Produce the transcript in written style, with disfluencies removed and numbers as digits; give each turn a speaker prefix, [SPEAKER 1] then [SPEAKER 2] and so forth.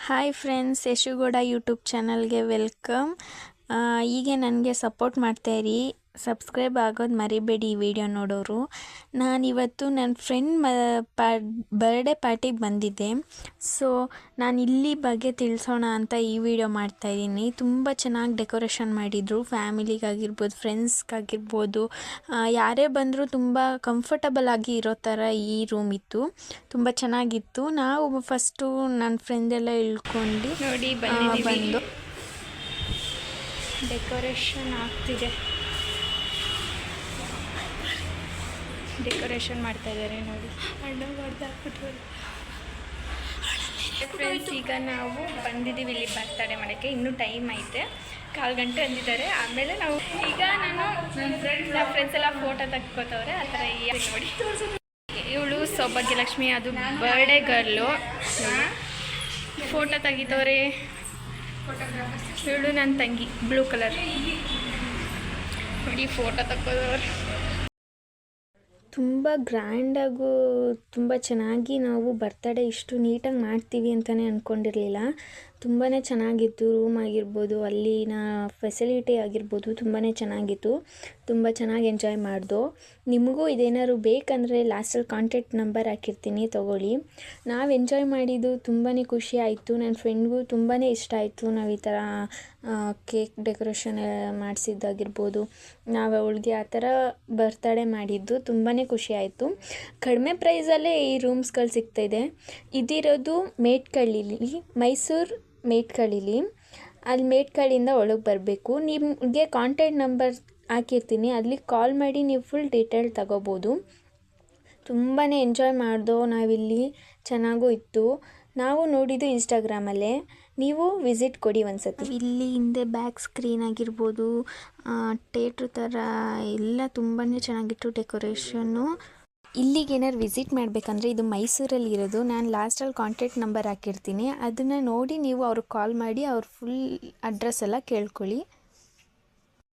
[SPEAKER 1] Hi friends, ಯಶುಗೌಡ YouTube ಚಾನಲ್ಗೆ welcome. ಹೀಗೆ ನನಗೆ ಸಪೋರ್ಟ್ ಮಾಡ್ತಾಯಿರಿ. ಸಬ್ಸ್ಕ್ರೈಬ್ ಆಗೋದು ಮರಿಬೇಡಿ ಈ ವಿಡಿಯೋ ನೋಡೋರು. ನಾನಿವತ್ತು ನನ್ನ ಫ್ರೆಂಡ್ ಬರ್ಡೇ ಪಾರ್ಟಿಗೆ ಬಂದಿದ್ದೆ. ಸೊ ನಾನು ಇಲ್ಲಿ ಬಗ್ಗೆ ತಿಳಿಸೋಣ ಅಂತ ಈ ವಿಡಿಯೋ ಮಾಡ್ತಾಯಿದ್ದೀನಿ. ತುಂಬ ಚೆನ್ನಾಗಿ ಡೆಕೋರೇಷನ್ ಮಾಡಿದರು. ಫ್ಯಾಮಿಲಿಗಾಗಿರ್ಬೋದು, ಫ್ರೆಂಡ್ಸ್ಗಾಗಿರ್ಬೋದು, ಯಾರೇ ಬಂದರೂ ತುಂಬ ಕಂಫರ್ಟಬಲ್ ಆಗಿ ಇರೋ ಥರ ಈ ರೂಮ್ ಇತ್ತು. ತುಂಬ ಚೆನ್ನಾಗಿತ್ತು. ನಾವು ಫಸ್ಟು ನನ್ನ ಫ್ರೆಂಡೆಲ್ಲ ಇಳ್ಕೊಂಡು
[SPEAKER 2] ನೋಡಿ
[SPEAKER 1] ಬಂದು
[SPEAKER 2] ಡೆಕೋರೇಷನ್ ಆಗ್ತಿದೆ. ಡೆಕೋರೇಷನ್ ಮಾಡ್ತಾ ಇದ್ದಾರೆ ನೋಡಿ. ಅಣ್ಣ ಹೊಡೆದಾಕ್ಬಿಟ್ರು. ಫ್ರೆಂಡ್ಸ್, ಈಗ ನಾವು ಬಂದಿದ್ದೀವಿ ಇಲ್ಲಿ ಬರ್ತಡೇ ಮಾಡೋಕ್ಕೆ. ಇನ್ನೂ ಟೈಮ್ ಐತೆ, 1/4 ಗಂಟೆ ಅಂದಿದ್ದಾರೆ. ಆಮೇಲೆ ನಾವು ಈಗ ನನ್ನ ಫ್ರೆಂಡ್ಸ್ ಎಲ್ಲ ಫೋಟೋ ತೆಕ್ಕೋತವ್ರೆ. ಆ ಥರ ನೋಡಿ. ಇವಳು ಸೌಭಾಗ್ಯಲಕ್ಷ್ಮಿ, ಅದು ಬರ್ಡೇ ಗರ್ಲು. ಫೋಟೋ ತೆಗಿತವ್ರೆ. ಇವಳು ನನ್ನ ತಂಗಿ, ಬ್ಲೂ ಕಲರ್ ನೋಡಿ, ಫೋಟೋ ತಕ್ಕೋದವ್ರು.
[SPEAKER 1] ತುಂಬ ಗ್ರ್ಯಾಂಡಾಗೂ ತುಂಬ ಚೆನ್ನಾಗಿ ನಾವು ಬರ್ತಡೇ ಇಷ್ಟು ನೀಟಾಗಿ ಮಾಡ್ತೀವಿ ಅಂತಲೇ ಅಂದ್ಕೊಂಡಿರಲಿಲ್ಲ. ತುಂಬಾ ಚೆನ್ನಾಗಿತ್ತು. ರೂಮ್ ಆಗಿರ್ಬೋದು, ಅಲ್ಲಿನ ಫೆಸಿಲಿಟಿ ಆಗಿರ್ಬೋದು ತುಂಬಾ ಚೆನ್ನಾಗಿತ್ತು. ತುಂಬ ಚೆನ್ನಾಗಿ ಎಂಜಾಯ್ ಮಾಡ್ದೋ. ನಿಮಗೂ ಇದೇನಾದ್ರು ಬೇಕಂದರೆ ಲಾಸ್ಟಲ್ಲಿ ಕಾಂಟ್ಯಾಕ್ಟ್ ನಂಬರ್ ಹಾಕಿರ್ತೀನಿ, ತೊಗೊಳ್ಳಿ. ನಾವು ಎಂಜಾಯ್ ಮಾಡಿದ್ದು ತುಂಬಾ ಖುಷಿ ಆಯಿತು. ನನ್ನ ಫ್ರೆಂಡ್ಗೂ ತುಂಬಾ ಇಷ್ಟ ಆಯಿತು. ನಾವು ಈ ಥರ ಕೇಕ್ ಡೆಕೋರೇಷನ್ ಮಾಡಿಸಿದ್ದಾಗಿರ್ಬೋದು, ನಾವು ಅವಳಿಗೆ ಆ ಥರ ಬರ್ತಡೇ ಮಾಡಿದ್ದು ತುಂಬಾ ಖುಷಿ ಆಯಿತು. ಕಡಿಮೆ ಪ್ರೈಸಲ್ಲೇ ಈ ರೂಮ್ಸ್ಗಳು ಸಿಗ್ತಾಯಿದೆ. ಇದಿರೋದು ಮೇಟ್ಕಳ್ಳಿಲಿ, ಮೈಸೂರು ಮೇಟ್ಕಳ್ಳಿಲಿ. ಅಲ್ಲಿ ಮೇಟ್ಕಳ್ಳಿಯಿಂದ ಒಳಗೆ ಬರಬೇಕು. ನಿಮಗೆ ಕಾಂಟ್ಯಾಕ್ಟ್ ನಂಬರ್ ಹಾಕಿರ್ತೀನಿ, ಅಲ್ಲಿ ಕಾಲ್ ಮಾಡಿ ನೀವು ಫುಲ್ ಡೀಟೇಲ್ ತಗೋಬೋದು. ತುಂಬಾ ಎಂಜಾಯ್ ಮಾಡ್ದೋ ನಾವಿಲ್ಲಿ. ಚೆನ್ನಾಗೂ ಇತ್ತು. ನಾವು ನೋಡಿದ್ದು ಇನ್ಸ್ಟಾಗ್ರಾಮಲ್ಲೇ. ನೀವು ವಿಸಿಟ್ ಕೊಡಿ ಒಂದ್ಸತಿ. ಇಲ್ಲಿ ಹಿಂದೆ ಬ್ಯಾಕ್ ಸ್ಕ್ರೀನ್ ಆಗಿರ್ಬೋದು, ಥಿಯೇಟ್ರ್ ಥರ ಎಲ್ಲ ತುಂಬಾ ಚೆನ್ನಾಗಿತ್ತು ಡೆಕೋರೇಷನ್ನು. ಇಲ್ಲಿಗೆ ಏನಾದ್ರು ವಿಸಿಟ್ ಮಾಡಬೇಕಂದ್ರೆ ಇದು ಮೈಸೂರಲ್ಲಿ ಇರೋದು. ನಾನು ಲಾಸ್ಟಲ್ಲಿ ಕಾಂಟ್ಯಾಕ್ಟ್ ನಂಬರ್ ಹಾಕಿರ್ತೀನಿ, ಅದನ್ನು ನೋಡಿ ನೀವು ಅವ್ರಿಗೆ ಕಾಲ್ ಮಾಡಿ ಅವ್ರ ಫುಲ್ ಅಡ್ರೆಸ್ ಎಲ್ಲ ಕೇಳ್ಕೊಳ್ಳಿ.